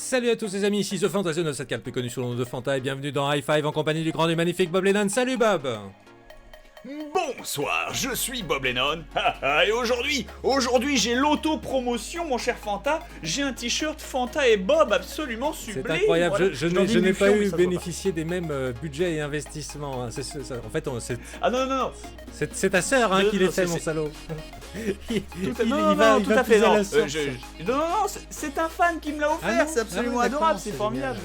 Salut à tous les amis, ici The Fantasio 974, plus connu sous le nom de Fanta, et bienvenue dans High Five en compagnie du grand et magnifique Bob Lennon. Salut Bob! Bonsoir, je suis Bob Lennon, et aujourd'hui j'ai l'auto-promotion mon cher Fanta, j'ai un t-shirt Fanta et Bob absolument sublime. C'est incroyable, voilà. je n'ai pas eu bénéficié des mêmes budgets et investissements, hein. En fait, Ah non. C'est ta sœur hein, qui les fait, mon salaud. Tout à fait, non, c'est un fan qui me l'a offert, c'est absolument adorable, c'est formidable.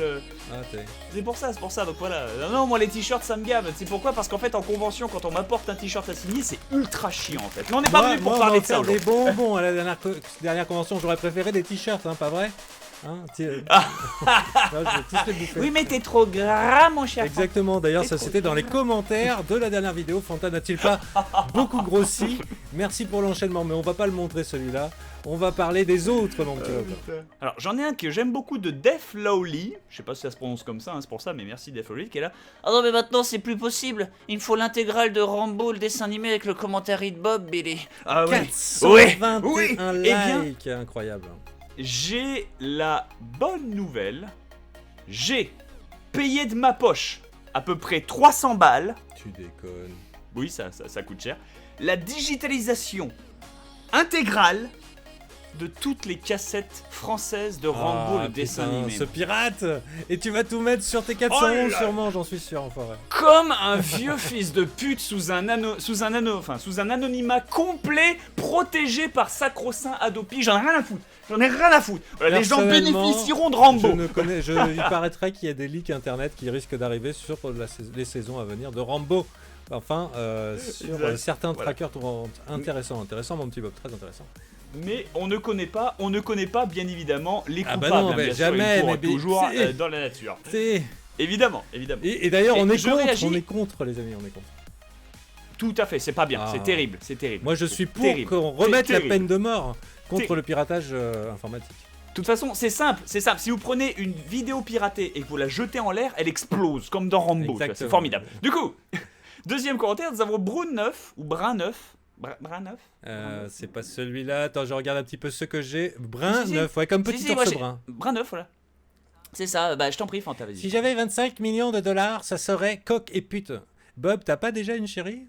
C'est pour ça, donc voilà. Non, moi les t-shirts ça me gave, c'est pourquoi? Parce qu'en fait en convention, quand on m'apporte un t-shirt à signer, c'est ultra chiant en fait. Mais on n'est pas venu pour parler de ça. Des bonbons à la dernière convention, j'aurais préféré des t-shirts, hein, pas vrai? Hein, oui, mais t'es trop gras, mon cher. Exactement, d'ailleurs, ça c'était dans les commentaires de la dernière vidéo. Fanta n'a-t-il pas beaucoup grossi? Merci pour l'enchaînement, mais on va pas le montrer celui-là. On va parler des autres donc. Alors, j'en ai un que j'aime beaucoup de Def Lowly. Je sais pas si ça se prononce comme ça, hein, c'est pour ça, mais merci Def Lowly qui est là. Ah non, mais maintenant c'est plus possible. Il me faut l'intégrale de Rambo, le dessin animé avec le commentaire de Bob, Billy. Ah ouais. 421 likes, incroyable. J'ai la bonne nouvelle. J'ai payé de ma poche à peu près 300 balles. Tu déconnes. Oui, ça coûte cher. La digitalisation intégrale de toutes les cassettes françaises de Rambo, le dessin animé. Ce pirate! Et tu vas tout mettre sur tes 411 sûrement, j'en suis sûr, enfoiré. Comme un vieux fils de pute sous un anonymat complet, protégé par sacro-saint Adopi. J'en ai rien à foutre. Voilà, les gens bénéficieront de Rambo. Il paraîtrait qu'il y a des leaks internet qui risquent d'arriver sur les saisons à venir de Rambo. Enfin, sur certains trackers intéressants, mon petit Bob, très intéressant. Mais on ne connaît pas bien évidemment les coupables. Ah bah non, mais jamais, mais toujours dans la nature. Évidemment. Et d'ailleurs, on est contre, les amis, on est contre. Tout à fait, c'est pas bien, c'est terrible. Moi, je suis pour qu'on remette la peine de mort contre le piratage informatique. De toute façon, c'est simple. Si vous prenez une vidéo piratée et que vous la jetez en l'air, elle explose, comme dans Rambo. C'est formidable. Du coup, deuxième commentaire, nous avons Brun9 ou Brun9. Brun9 c'est pas celui-là. Attends, je regarde un petit peu ce que j'ai. Brun9, ouais, comme petit ours brun. Brun9, voilà. C'est ça, bah je t'en prie, Fanta, vas-y. Si j'avais 25 millions de dollars, ça serait coq et pute. Bob, t'as pas déjà une chérie?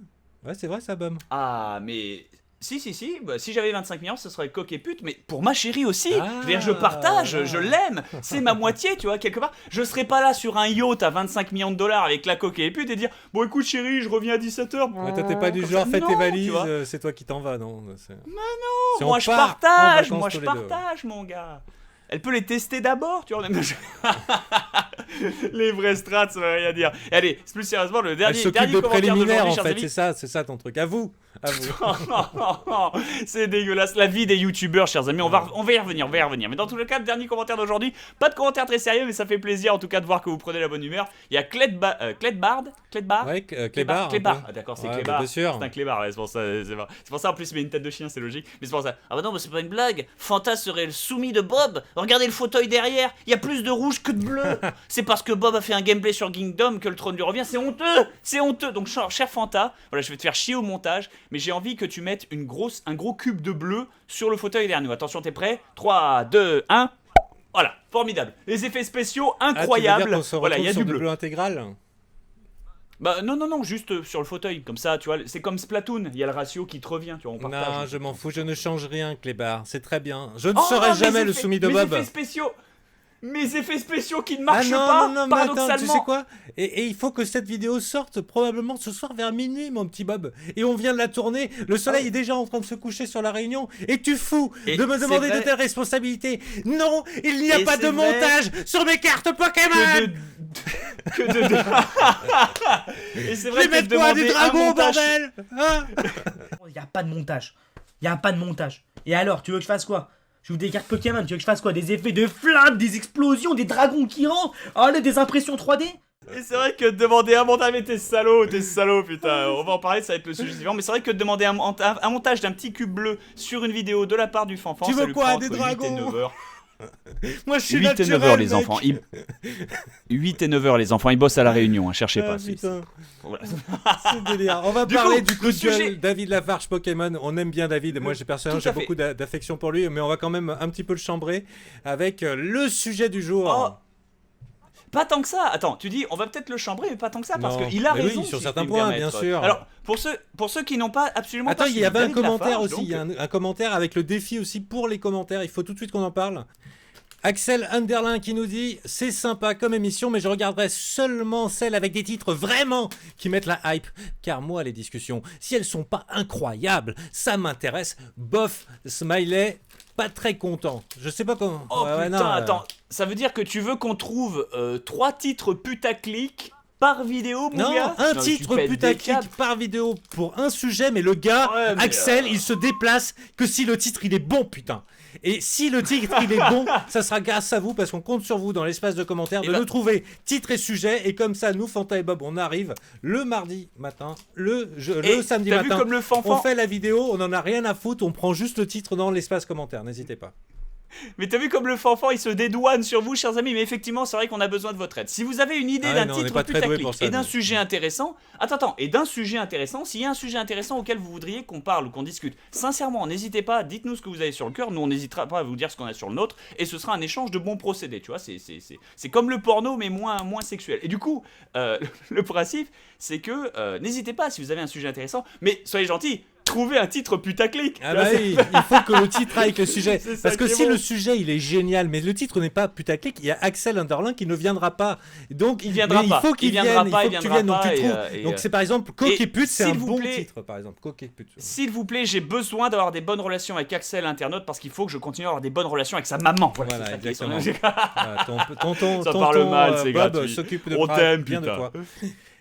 Ouais, c'est vrai ça, Bob. Ah, mais... Si, bah, si j'avais 25 millions, ce serait coq et pute, mais pour ma chérie aussi. Je veux dire, je partage, je l'aime. C'est ma moitié, tu vois, quelque part. Je serais pas là sur un yacht à 25 millions de dollars avec la coq et les putes et dire bon, écoute, chérie, je reviens à 17h. Mais toi, t'es pas du genre, fais tes valises, c'est toi qui t'en vas, non? Mais non, moi je partage, mon gars. Elle peut les tester d'abord, tu vois. Les vrais strats, ça veut rien dire. Et allez, plus sérieusement, le dernier des préliminaires, en fait, amis. c'est ça ton truc. À vous. C'est dégueulasse, la vie des youtubeurs, chers amis. On va y revenir. Mais dans tous les cas, le dernier commentaire d'aujourd'hui, pas de commentaire très sérieux, mais ça fait plaisir en tout cas de voir que vous prenez la bonne humeur. Il y a Clédbard. Ouais, Clédbard. Ah, d'accord, c'est Clédbard. Bien sûr. C'est un Clédbard, ouais, c'est pour ça en plus il met une tête de chien, c'est logique. Mais c'est pour ça. Ah bah non, mais c'est pas une blague. Fanta serait le soumis de Bob. Regardez le fauteuil derrière. Il y a plus de rouge que de bleu. C'est parce que Bob a fait un gameplay sur Kingdom que le trône lui revient. C'est honteux. Donc, cher Fanta, voilà, je vais te faire chier au montage, mais j'ai envie que tu mettes un gros cube de bleu sur le fauteuil derrière nous. Attention, t'es prêt? 3, 2, 1. Voilà, formidable. Les effets spéciaux incroyables. Voilà, il y a du bleu intégral. Bah non, juste sur le fauteuil, comme ça, tu vois, c'est comme Splatoon, il y a le ratio qui te revient, tu vois, on partage. Non, je m'en fous, je ne change rien, Clébar, c'est très bien. Je ne serai jamais le soumis de Bob. Mes effets spéciaux qui ne marchent pas, non, paradoxalement. Attends, tu sais quoi? Et il faut que cette vidéo sorte probablement ce soir vers minuit, mon petit Bob. Et on vient de la tourner, le soleil est déjà en train de se coucher sur la Réunion, et tu fous de me demander de telles responsabilités. Non, il n'y a pas de montage sur mes cartes Pokémon. Et c'est vrai que de quoi des dragons, bordel, hein? Il n'y a pas de montage. Et alors, tu veux que je fasse quoi? Je joue des cartes Pokémon, tu veux que je fasse quoi? Des effets de flammes, des explosions, des dragons qui rentrent, allez, des impressions 3D? Et c'est vrai que demander un montage, mais t'es salaud, putain. On va en parler, ça va être le sujet suivant. Mais c'est vrai que demander un montage d'un petit cube bleu sur une vidéo de la part du fanfan, tu ça veux lui quoi, prend des entre dragons 8 et 9 heures. Moi, je suis 8 et 9 heures, les mec. enfants. 8 et 9 heures, les enfants. Ils bossent à La Réunion, hein, cherchez pas. Putain. Voilà. C'est délire. On va parler du coup de gueule David Lafarge Pokémon. On aime bien David. Moi, personnellement, j'ai beaucoup d'affection pour lui, mais on va quand même un petit peu le chambrer avec le sujet du jour. Oh. Pas tant que ça. Attends, tu dis on va peut-être le chambrer, mais pas tant que ça, parce qu'il a raison. Oui, sur certains points, bien sûr. Alors, pour ceux qui n'ont pas absolument Attends, pas il y avait un commentaire Lafarge, aussi. Il y a un commentaire avec le défi aussi pour les commentaires. Il faut tout de suite qu'on en parle. Axel Underlin qui nous dit « C'est sympa comme émission, mais je regarderai seulement celles avec des titres vraiment qui mettent la hype. Car moi, les discussions, si elles sont pas incroyables, ça m'intéresse. Bof, smiley, pas très content. » Je sais pas comment... Oh putain, attends. Ça veut dire que tu veux qu'on trouve 3 titres putaclic par vidéo, mon gars ? Un titre putaclic par vidéo pour un sujet, mais le gars, Axel, il se déplace que si le titre, il est bon, putain. Et si le titre il est bon, ça sera grâce à vous parce qu'on compte sur vous dans l'espace de commentaires de nous trouver titre et sujet. Et comme ça, nous, Fanta et Bob, on arrive le mardi matin, le samedi matin. Comme le on fait la vidéo, on en a rien à foutre, on prend juste le titre dans l'espace commentaire. N'hésitez pas. Mais t'as vu comme le fanfan il se dédouane sur vous, chers amis. Mais effectivement, c'est vrai qu'on a besoin de votre aide. Si vous avez une idée d'un titre putaclic et d'un sujet intéressant, s'il y a un sujet intéressant auquel vous voudriez qu'on parle ou qu'on discute, sincèrement, n'hésitez pas, dites-nous ce que vous avez sur le cœur. Nous, on n'hésitera pas à vous dire ce qu'on a sur le nôtre, et ce sera un échange de bons procédés. Tu vois, c'est comme le porno, mais moins sexuel. Et du coup, le principe, c'est que n'hésitez pas si vous avez un sujet intéressant, mais soyez gentils. Trouver un titre putaclic. Ah bah oui, il faut que le titre aille avec le sujet. Parce que si le sujet il est génial, mais le titre n'est pas putaclic, il y a Axel Underlin qui ne viendra pas. Donc il viendra pas. Il faut qu'il vienne, il faut que tu viennes. Donc tu trouves. Donc c'est par exemple Coq et pute, c'est un bon titre par exemple. Coq et pute. S'il vous plaît, j'ai besoin d'avoir des bonnes relations avec Axel internaute parce qu'il faut que je continue à avoir des bonnes relations avec sa maman. Voilà, exactement. Ça parle mal, c'est Bob gratuit. S'occupe de On t'aime, bien de putain. toi.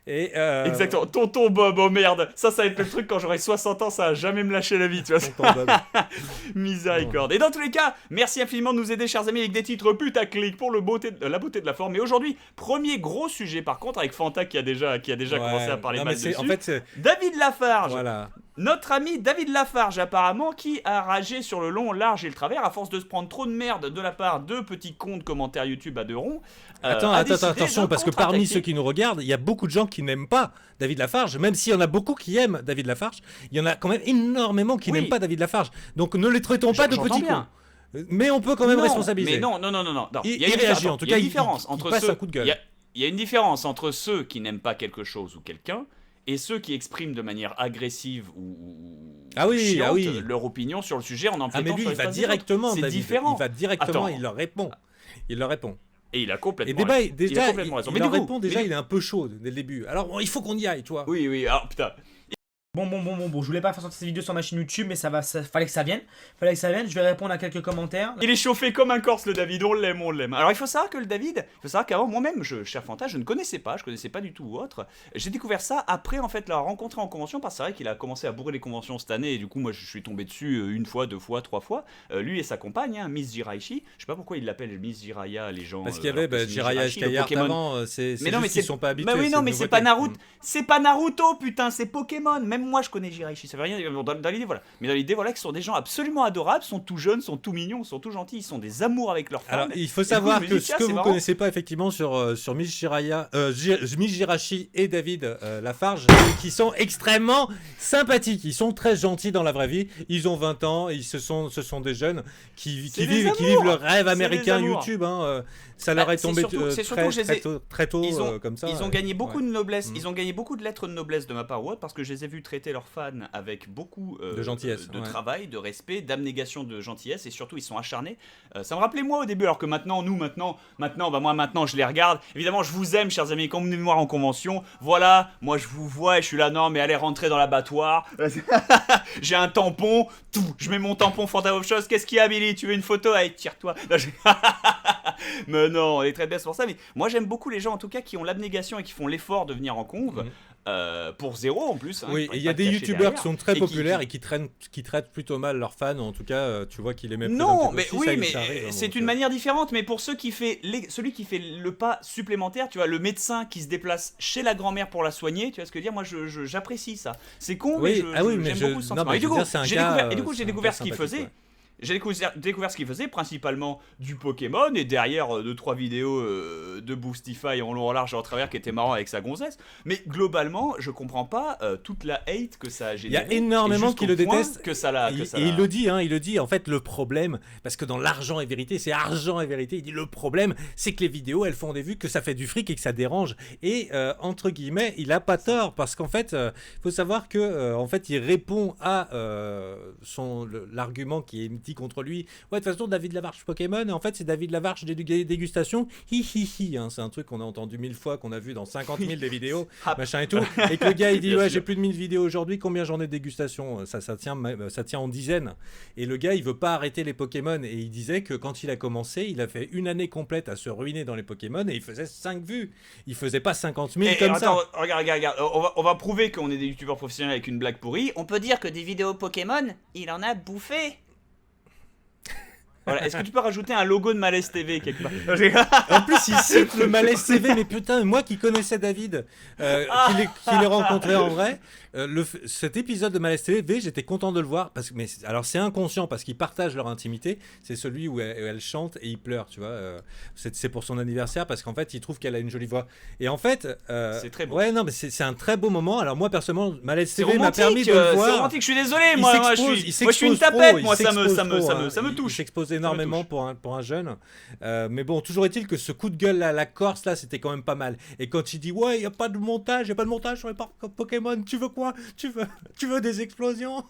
Et Exactement, tonton Bob, oh merde, ça va être le truc quand j'aurai 60 ans, ça va jamais me lâcher la vie, tu vois. Tonton Bob. Miséricorde. Et dans tous les cas, merci infiniment de nous aider, chers amis, avec des titres putaclic pour la beauté de la forme. Et aujourd'hui, premier gros sujet par contre, avec Fanta qui a déjà commencé à parler mal dessus. En fait, David Lafarge. Voilà. Notre ami David Lafarge, apparemment, qui a ragé sur le long, large et le travers, à force de se prendre trop de merde de la part de petits cons de commentaires YouTube à 2 ronds. Attention, parce que parmi ceux qui nous regardent, il y a beaucoup de gens qui n'aiment pas David Lafarge, même s'il y en a beaucoup qui aiment David Lafarge, il y en a quand même énormément qui n'aiment pas David Lafarge. Donc ne les traitons pas de petits cons. Mais on peut quand même responsabiliser. Mais non. Il réagit, en tout cas, il passe un coup de gueule. Il y a une différence entre ceux qui n'aiment pas quelque chose ou quelqu'un et ceux qui expriment de manière agressive ou chiante leur opinion sur le sujet en empiétant mais lui, sur il va l'espace directement, des autres. C'est David. différent. Il va directement, il leur répond. Et il a complètement raison. Il a complètement raison. Il leur répond déjà, il est un peu chaud dès le début. Alors, il faut qu'on y aille, tu vois. Oui, alors putain. Bon, je voulais pas faire sortir cette vidéo sur ma chaîne YouTube, mais fallait que ça vienne. Je vais répondre à quelques commentaires. Il est chauffé comme un Corse, le David, on l'aime. Alors il faut savoir que le David, qu'avant moi-même, cher Fanta, je ne connaissais pas du tout ou autre. J'ai découvert ça après en fait l'avoir rencontré en convention, parce que c'est vrai qu'il a commencé à bourrer les conventions cette année, et du coup moi je suis tombé dessus 1 fois, 2 fois, 3 fois. Lui et sa compagne, Miss Jiraishi, je sais pas pourquoi ils l'appellent Miss Jiraya, les gens. Parce qu'il y avait Jiraya Skyheart avant, c'est juste qu'ils sont pas habitués. Mais oui, non, mais c'est pas Naruto, c'est pas Naruto, putain, c'est Pokémon. Même moi je connais Jiraishi. Ça veut rien dire dans l'idée, voilà. Mais dans l'idée, voilà, qu'ils sont des gens absolument adorables, sont tout jeunes, sont tout mignons, sont tout gentils, ils sont des amours avec leurs fans. Alors, il faut savoir que ce que vous connaissez pas effectivement sur Miss Jirachi et David Lafarge, qui sont extrêmement sympathiques. Ils sont très gentils dans la vraie vie. Ils ont 20 ans, et ce sont des jeunes qui vivent leur rêve américain YouTube. Ça leur est tombé très tôt comme ça. Ils ont gagné beaucoup de noblesse. Ils ont gagné beaucoup de lettres de noblesse de ma part ou autre, parce que je les ai vus traiter leurs fans avec beaucoup de gentillesse, de travail, de respect, d'abnégation, de gentillesse, et surtout ils sont acharnés. Ça me rappelait moi au début, alors que maintenant je les regarde. Évidemment, je vous aime, chers amis, quand vous venez me voir en convention, voilà, moi je vous vois et je suis là, non mais allez rentrer dans l'abattoir. J'ai un tampon, je mets mon tampon Fanta of Chose. Qu'est-ce qu'il y a, Billy? Tu veux une photo? Allez, tire-toi. Mais non, on est très bête pour ça. Mais moi j'aime beaucoup les gens en tout cas qui ont l'abnégation et qui font l'effort de venir en conve. Pour 0 en plus. Oui, il y a des youtubeurs qui sont très populaires et qui traitent plutôt mal leurs fans. En tout cas, tu vois qu'il les met. Non, mais oui, mais c'est une manière différente. Mais pour celui qui fait le pas supplémentaire, tu vois, le médecin qui se déplace chez la grand-mère pour la soigner, tu vois ce que je veux dire? Moi, j'apprécie ça. C'est con, mais j'aime beaucoup ce sentiment. Et du coup, j'ai découvert ce qu'il faisait. J'ai découvert ce qu'il faisait, principalement du Pokémon, et derrière 2-3 vidéos de Boostify en long, en large et en travers qui étaient marrants avec sa gonzesse. Mais globalement, je comprends pas toute la hate que ça a généré. Il y a énormément qui le détestent. Et il le dit, il le dit. En fait, le problème, parce que dans l'argent et vérité, c'est argent et vérité. Il dit le problème, c'est que les vidéos, elles font des vues, que ça fait du fric et que ça dérange. Et entre guillemets, il a pas tort, parce qu'en fait, faut savoir que en fait, il répond à l'argument qui est dit contre lui. Ouais, de toute façon, David Lavarche Pokémon, en fait, c'est David Lavarche dégustation. Hi. C'est un truc qu'on a entendu 1000 fois, qu'on a vu dans 50 000 des vidéos, machin et tout. Et que le gars, il dit, ouais, j'ai plus de 1000 vidéos aujourd'hui, combien j'en ai de dégustation? Ça tient en dizaines. Et le gars, il veut pas arrêter les Pokémon. Et il disait que quand il a commencé, il a fait une année complète à se ruiner dans les Pokémon et il faisait 5 vues. Il faisait pas 50 000 comme ça. Regarde. On va prouver qu'on est des youtubeurs professionnels avec une blague pourrie. On peut dire que des vidéos Pokémon, il en a bouffé. Voilà. Est-ce que tu peux rajouter un logo de Malaise TV quelque part? En plus, il cite le Malaise TV, mais putain, moi qui connaissais David, qui l'ai rencontré en vrai, cet épisode de Malaise TV, j'étais content de le voir, alors c'est inconscient, parce qu'ils partagent leur intimité, c'est celui où elle chante et il pleure, tu vois, c'est pour son anniversaire, parce qu'en fait, il trouve qu'elle a une jolie voix. Et en fait... c'est très beau. Ouais, non, mais c'est un très beau moment. Alors moi, personnellement, Malaise TV m'a permis de le voir. C'est romantique, je suis désolé, moi je suis une tapette, moi ça me touche. Il s'expose énormément pour un jeune, mais bon, toujours est-il que ce coup de gueule à la Corse là, c'était quand même pas mal. Et quand il dit ouais, il y a pas de montage sur les parcs Pokémon, tu veux quoi? Tu veux des explosions?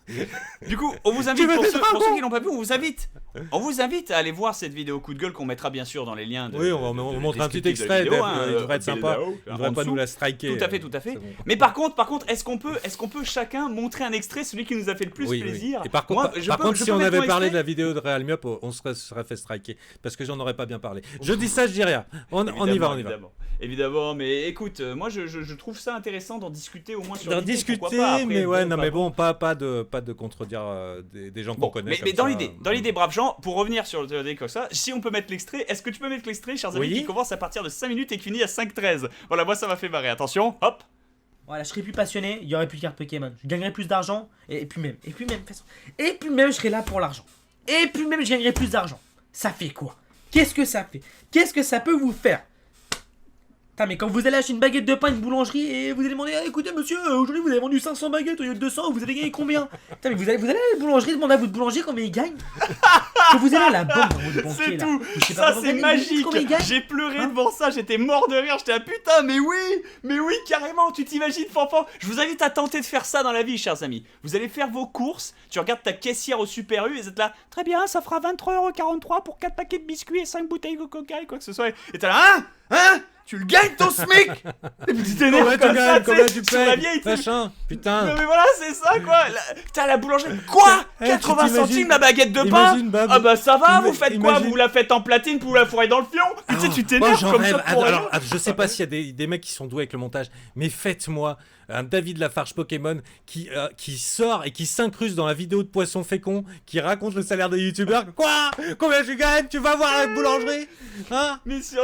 Du coup, on vous invite, pour ceux qui l'ont pas vu, on vous invite à aller voir cette vidéo coup de gueule qu'on mettra bien sûr dans les liens. Oui, on montre un petit extrait, il devrait être sympa, il devrait pas nous la striker. Tout à fait. Bon. Mais par contre, est-ce qu'on peut chacun montrer un extrait, celui qui nous a fait le plus plaisir? Et par contre, si on avait parlé de la vidéo de Real Miop, on serait fait striker, parce que j'en aurais pas bien parlé. Je dis ça, je dis rien. On y va. Évidemment, mais écoute, moi je trouve ça intéressant d'en discuter au moins sur discuter, après, mais ouais, non mais bon, pas de contredire des gens qu'on connaît. Mais dans l'idée, braves gens, pour revenir sur le comme ça, si on peut mettre l'extrait, est-ce que tu peux mettre l'extrait, chers amis, qui commence à partir de 5 minutes et qui finit à 5:13? Voilà, moi ça m'a fait marrer. Attention, hop. Voilà, je serais plus passionné, il y aurait plus de cartes Pokémon, je gagnerais plus d'argent, et puis même, je serais là pour l'argent. Et puis même, je gagnerais plus d'argent. Ça fait quoi? Qu'est-ce que ça fait? Qu'est-ce que ça peut vous faire? Putain, mais quand vous allez acheter une baguette de pain à une boulangerie et vous allez demander écoutez monsieur, aujourd'hui vous avez vendu 500 baguettes au lieu de 200, vous avez gagné combien? Putain, mais vous allez à la boulangerie demander à votre boulanger combien il gagne? Que vous allez à la banque dans votre banquier, c'est là. tout. Ça c'est magique. J'ai pleuré devant ça, j'étais mort de rire, j'étais là putain, mais oui carrément, tu t'imagines Fanfan? Je vous invite à tenter de faire ça dans la vie, chers amis. Vous allez faire vos courses, tu regardes ta caissière au Super U et vous êtes là, très bien, ça fera 23,43€ pour 4 paquets de biscuits et 5 bouteilles de coca et quoi que ce soit. Et t'es là, hein? Tu le gagnes ton SMIC! Et puis tu t'énerves comme ça, tu payes, machin, putain. Mais voilà, c'est ça quoi. Putain, la boulangerie. Quoi? 80 centimes la baguette de pain? Ah bah ça va, vous faites quoi? Vous la faites en platine pour vous la fourrer dans le fion? Tu sais, tu t'énerves comme ça pour alors, je sais pas s'il y a des mecs qui sont doués avec le montage, mais faites-moi un David Lafarge Pokémon qui sort et qui s'incruste dans la vidéo de Poisson Fécond, qui raconte le salaire des youtubeurs. Quoi? Combien tu gagnes? Tu vas voir la boulangerie? Hein? Mais c'est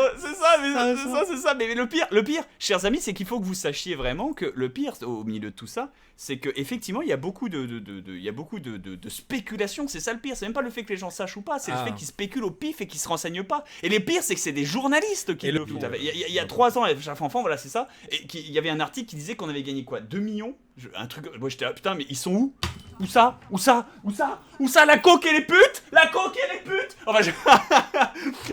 ça, mais le pire, chers amis, c'est qu'il faut que vous sachiez vraiment que le pire au milieu de tout ça, c'est que effectivement il y a beaucoup de spéculation. C'est ça le pire, c'est même pas le fait que les gens sachent ou pas, c'est le fait qu'ils spéculent au pif et qu'ils se renseignent pas. Et le pire, c'est que c'est des journalistes qui le font. Il y a 3 ans, chaque enfant, voilà, c'est ça. Et il y avait un article qui disait qu'on avait gagné quoi, 2 millions, un truc. Moi j'étais là, putain, mais ils sont où? Où ça? La coque et les putes? Enfin,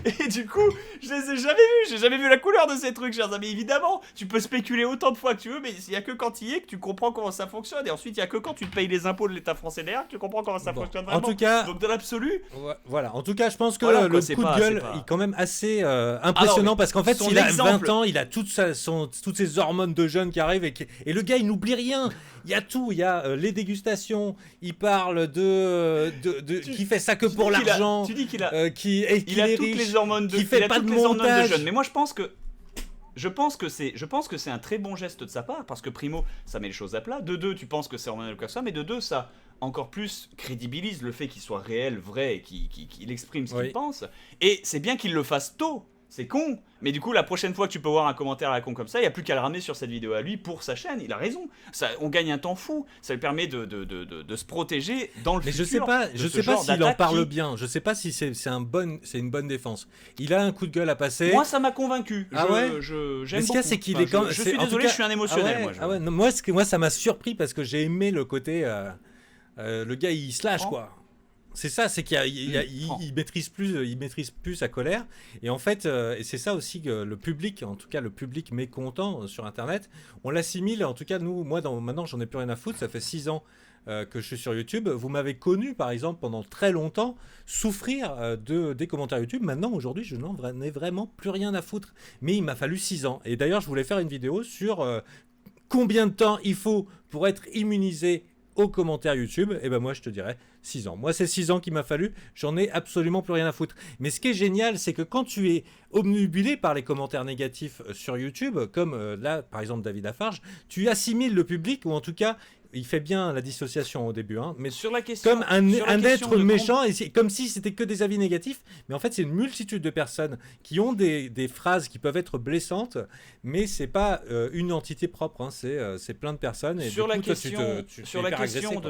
et du coup, je les ai jamais vus. J'ai jamais vu la couleur de ces trucs, chers amis. Évidemment, tu peux spéculer autant de fois que tu veux, mais il y a que quand il y est que tu comprends comment ça fonctionne. Et ensuite, il y a que quand tu te payes les impôts de l'État français derrière que tu comprends comment ça fonctionne vraiment. En tout cas, donc dans l'absolu, voilà. En tout cas, je pense que le coup de gueule est quand même assez impressionnant, parce qu'en fait, il a 20 ans, il a toutes ces hormones de jeune qui arrivent et le gars, il n'oublie rien. Il y a tout, il y a les dégustations. Il parle qui fait ça que pour l'argent. Tu dis qu'il a, il a toutes les hormones de, qui fait pas de montage. Jeune. Mais moi, je pense que c'est un très bon geste de sa part, parce que primo, ça met les choses à plat. De deux, tu penses que c'est hormonal comme ça, mais de deux, ça encore plus crédibilise le fait qu'il soit réel, vrai, et qu'il exprime ce qu'il pense. Et c'est bien qu'il le fasse tôt. C'est con, mais du coup, la prochaine fois que tu peux voir un commentaire à la con comme ça, il n'y a plus qu'à le ramener sur cette vidéo à lui pour sa chaîne. Il a raison. Ça, on gagne un temps fou. Ça lui permet de se protéger dans le futur. Mais je sais pas s'il en parle bien. Je sais pas si c'est une bonne défense. Il a un coup de gueule à passer. Moi, ça m'a convaincu. Ah ouais. J'aime beaucoup. C'est qu'il est quand je suis désolé, je suis un émotionnel. Moi, ça m'a surpris parce que j'ai aimé le côté. Le gars, il se lâche, quoi. C'est ça, c'est qu'il maîtrise plus sa colère. Et en fait, et c'est ça aussi que le public, en tout cas le public mécontent sur Internet, on l'assimile. En tout cas, maintenant, j'en ai plus rien à foutre. Ça fait 6 ans que je suis sur YouTube. Vous m'avez connu, par exemple, pendant très longtemps, souffrir des commentaires YouTube. Maintenant, aujourd'hui, je n'en ai vraiment plus rien à foutre. Mais il m'a fallu 6 ans. Et d'ailleurs, je voulais faire une vidéo sur combien de temps il faut pour être immunisé aux commentaires YouTube. Et ben moi, je te dirais 6 ans. Moi, c'est 6 ans qu'il m'a fallu. J'en ai absolument plus rien à foutre. Mais ce qui est génial, c'est que quand tu es obnubilé par les commentaires négatifs sur YouTube, comme là, par exemple, David Lafarge, tu assimiles le public, ou en tout cas, il fait bien la dissociation au début, hein, mais sur la question, comme un être méchant, et comme si c'était que des avis négatifs. Mais en fait, c'est une multitude de personnes qui ont des phrases qui peuvent être blessantes, mais c'est pas une entité propre, hein, c'est plein de personnes. Et sur du la coup, question, sur la question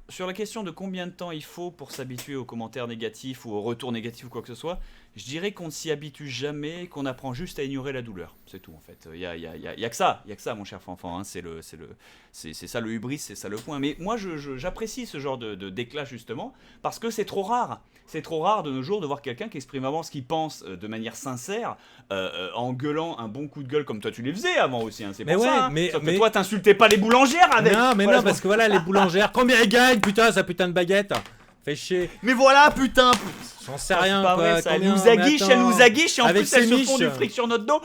sur la question de combien de temps il faut pour s'habituer aux commentaires négatifs ou aux retours négatifs ou quoi que ce soit, je dirais qu'on ne s'y habitue jamais, qu'on apprend juste à ignorer la douleur. C'est tout en fait. Il y a que ça, mon cher Fanfan. Hein. C'est ça le hubris, c'est ça le point. Mais moi, j'apprécie ce genre de d'éclat justement parce que c'est trop rare. C'est trop rare de nos jours de voir quelqu'un qui exprime vraiment ce qu'il pense de manière sincère, en gueulant un bon coup de gueule comme toi tu les faisais avant aussi. Hein. C'est pour ça. Hein. Sauf que toi, t'insultais pas les boulangères avec. Non, mais voilà, non, parce que voilà, les boulangères, combien elles gagnent, putain, sa putain de baguette. Fait chier. Mais voilà, putain. J'en sais rien. Pas vrai, ça. Elle nous aguiche et en plus elle se fond du fric sur notre dos.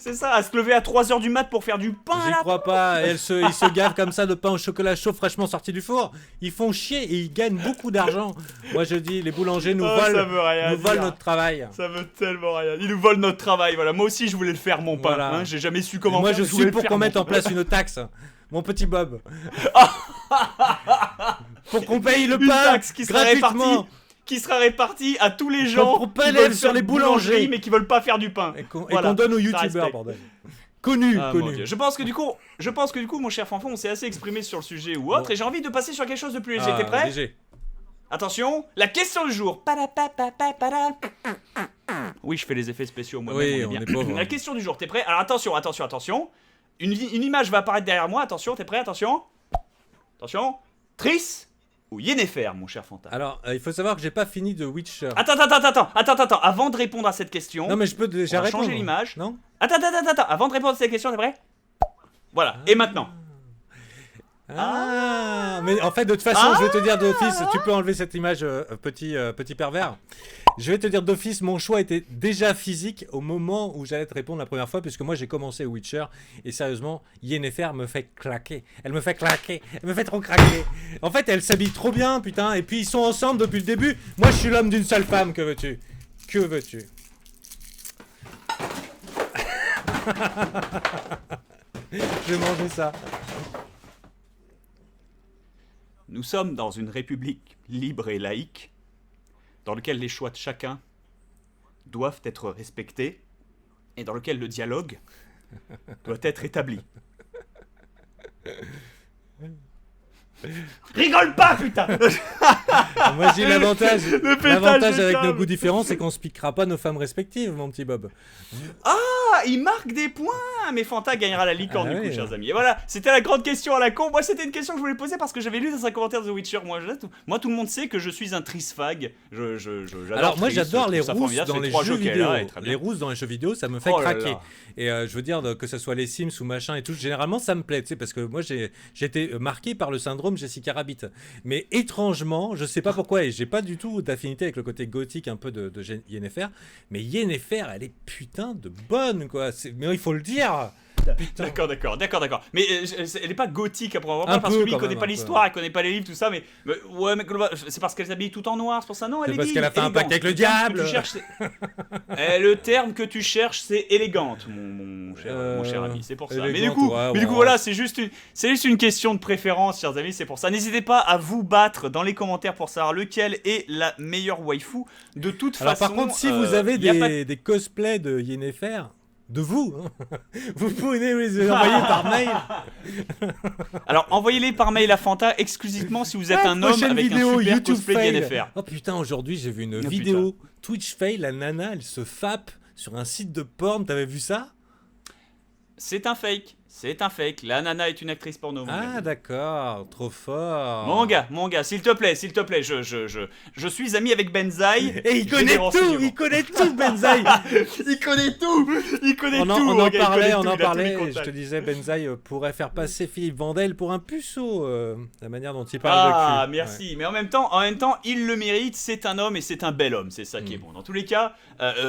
C'est ça, à se lever à 3h du mat pour faire du pain. J'y crois pas, ils se gavent comme ça de pain au chocolat chaud fraîchement sorti du four. Ils font chier et ils gagnent beaucoup d'argent. Moi je dis, les boulangers nous volent notre travail. Ça veut tellement rien. Ils nous volent notre travail, voilà. Moi aussi je voulais le faire mon pain, voilà. Hein, j'ai jamais su comment faire. Moi je suis pour qu'on mette en place une taxe. Mon petit Bob. Pour qu'on paye le pain gratuitement. Qui sera réparti à tous les gens qui veulent sur les boulangeries mais qui veulent pas faire du pain. Et qu'on donne aux youtubeurs, bordel. Connus. Je pense que du coup, mon cher Fanfan, on s'est assez exprimé sur le sujet ou autre, et j'ai envie de passer sur quelque chose de plus léger. T'es prêt ? Léger. Attention, la question du jour. Oui, je fais les effets spéciaux moi-même. Oui, on est pauvre. La question du jour, t'es prêt ? Alors attention. Une image va apparaître derrière moi. Attention, t'es prêt ? Attention. Triss ou Yennefer, mon cher Fanta. Alors, il faut savoir que j'ai pas fini de Witcher. Attends. Avant de répondre à cette question. Non, mais je peux déjà répondre. Changer l'image. Non. Attends. Avant de répondre à cette question, t'es prêt ? Voilà. Et maintenant. Mais en fait, de toute façon, je vais te dire d'office, tu peux enlever cette image, petit pervers. Je vais te dire d'office, mon choix était déjà physique au moment où j'allais te répondre la première fois, puisque moi j'ai commencé Witcher, et sérieusement, Yennefer me fait claquer. Elle me fait trop craquer. En fait, elle s'habille trop bien, putain, et puis ils sont ensemble depuis le début. Moi, je suis l'homme d'une seule femme, que veux-tu ? Je vais manger ça. Nous sommes dans une république libre et laïque, dans laquelle les choix de chacun doivent être respectés et dans lequel le dialogue doit être établi. Rigole pas, putain. Moi j'ai l'avantage avec nos goûts différents, c'est qu'on se piquera pas nos femmes respectives, mon petit Bob. Ah, il marque des points. Mais Fanta gagnera la licorne du coup, chers amis. Et voilà, c'était la grande question à la con. Moi, c'était une question que je voulais poser parce que j'avais lu dans un commentaire de The Witcher. Moi, tout le monde sait que je suis un trisfag. Alors moi, j'adore les rousses dans les jeux vidéo. Les rousses dans les jeux vidéo, ça me fait craquer. Et je veux dire que ce soit les Sims ou machin et tout, généralement ça me plaît, tu sais, parce que moi j'ai été marqué par le syndrome Jessica Rabbit. Mais étrangement, je sais pas pourquoi, et j'ai pas du tout d'affinité avec le côté gothique un peu de Yennefer, mais Yennefer, elle est putain de bonne, quoi. Mais il faut le dire. D'accord. Mais elle est pas gothique après avoir parce peu, que lui il quand connaît même, pas un peu. l'histoire, il connaît pas les livres, tout ça, mais ouais, mais c'est parce qu'elle s'habille tout en noir, c'est pour ça. Non, elle C'est est parce digne, qu'elle a fait un élégante. pacte avec le terme que diable. tu cherches, le terme que tu cherches, c'est élégante, mon cher ami, c'est pour ça. Mais du coup, voilà, c'est juste une question de préférence, chers amis, c'est pour ça. N'hésitez pas à vous battre dans les commentaires pour savoir lequel est la meilleure waifu. De toute façon. Alors par contre, si vous avez des cosplays de Yennefer, de vous, hein, vous pouvez les envoyer par mail. Alors envoyez-les par mail à Fanta exclusivement si vous êtes un homme avec un super YouTube cosplay fail. d'Yennefer. Oh putain, aujourd'hui j'ai vu une vidéo Twitch fail, la nana elle se fappe sur un site de porn, t'avais vu ça? C'est un fake. La nana est une actrice porno. Ah d'accord, trop fort. Mon gars, s'il te plaît, je suis ami avec Benzaï. Et il connaît tout, Benzaï. Il connaît tout. On en parlait. Je te disais, Benzaï pourrait faire passer Philippe Vandel pour un puceau, la manière dont il parle de cul. Ah, merci. Ouais. Mais en même temps, il le mérite. C'est un homme et c'est un bel homme. C'est ça qui est bon. Dans tous les cas,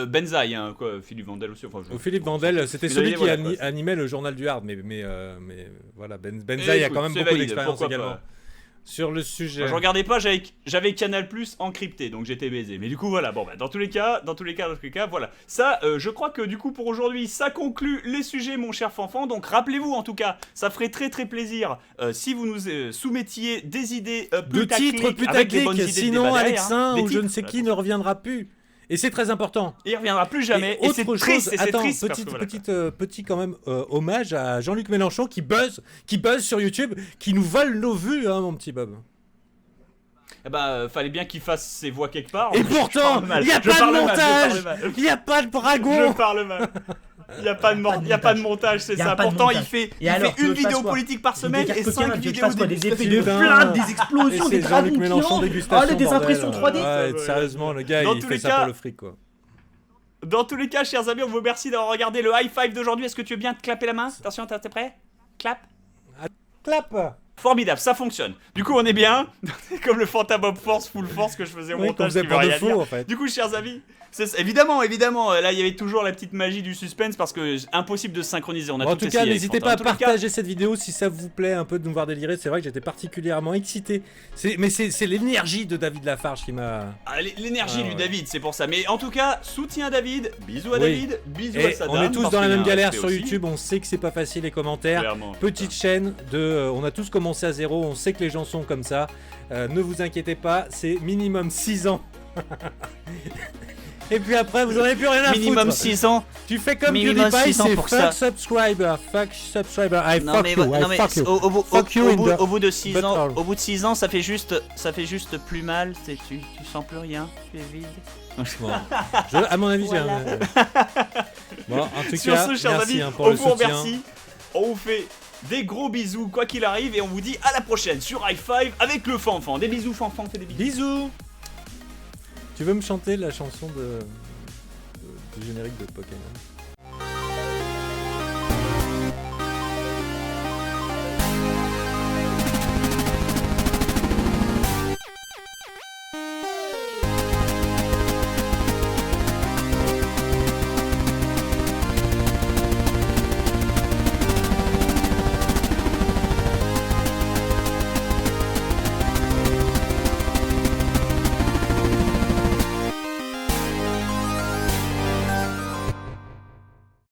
Benzaï, hein, quoi, Philippe Vandel aussi. Enfin, Philippe Vandel, c'était celui qui animait le journal du Hard, mais voilà, Benzaï a quand même beaucoup d'expérience également sur le sujet. Moi, je regardais pas, j'avais Canal Plus encrypté, donc j'étais baisé. Mais du coup voilà, bon bah dans tous les cas, voilà. Ça, je crois que du coup pour aujourd'hui, ça conclut les sujets, mon cher Fanfan. Donc rappelez-vous en tout cas, ça ferait très très plaisir si vous nous soumettiez des idées de titres putaclic, sinon Alexin ou je ne sais qui ne reviendra plus. Et c'est très important. Il reviendra plus jamais. Et c'est triste. Petit quand même hommage à Jean-Luc Mélenchon qui buzz sur YouTube, qui nous vole nos vues, hein, mon petit Bob. Eh ben, fallait bien qu'il fasse ses voix quelque part. Et pourtant, il n'y a pas de montage. Il n'y a pas de dragon. Je parle mal. Il n'y a pas de montage, c'est ça. Pourtant, il fait une vidéo politique par semaine et 5 vidéos des effets de flingue, des explosions, des dragons qui rentrent, des impressions 3D. Ouais, sérieusement, le gars, il fait ça pour le fric, quoi. Dans tous les cas, chers amis, on vous remercie d'avoir regardé le high five d'aujourd'hui. Est-ce que tu veux bien te clapper la main? Attention, t'es prêt? Clap. Clap. Formidable, ça fonctionne. Du coup, on est bien. Comme le Fantabob Force, full force que je faisais au montage. Qui veut rien dire. En fait. Du coup, chers amis, évidemment. Là, il y avait toujours la petite magie du suspense parce que impossible de synchroniser. On a en tout cas, n'hésitez pas à partager cette vidéo si ça vous plaît un peu de nous voir délirer. C'est vrai que j'étais particulièrement excité. Mais c'est l'énergie de David Lafarge qui m'a. L'énergie du David, c'est pour ça. Mais en tout cas, soutien à David. Bisous à David. Bisous à Sada. On est tous dans la même galère sur YouTube. On sait que c'est pas facile les commentaires. Clairement, petite chaîne on a tous commencé à zéro. On sait que les gens sont comme ça. Ne vous inquiétez pas, c'est minimum 6 ans. Et puis après, vous n'aurez plus rien à foutre. Minimum 6 ans. Tu fais comme PewDiePie, c'est fuck subscriber. I fuck you. Au bout de 6 ans, au bout de 6 ans, ça fait juste plus mal. Tu sens plus rien. Tu es vide. Bon, à mon avis, voilà. Bon, en tout sur cas, ce, chers merci amis, pour le soutien. Remercie. On vous fait des gros bisous, quoi qu'il arrive, et on vous dit à la prochaine sur High Five avec le Fanfan. Des bisous, Fanfan, fais des bisous. Bisous. Tu veux me chanter la chanson du générique de Pokémon?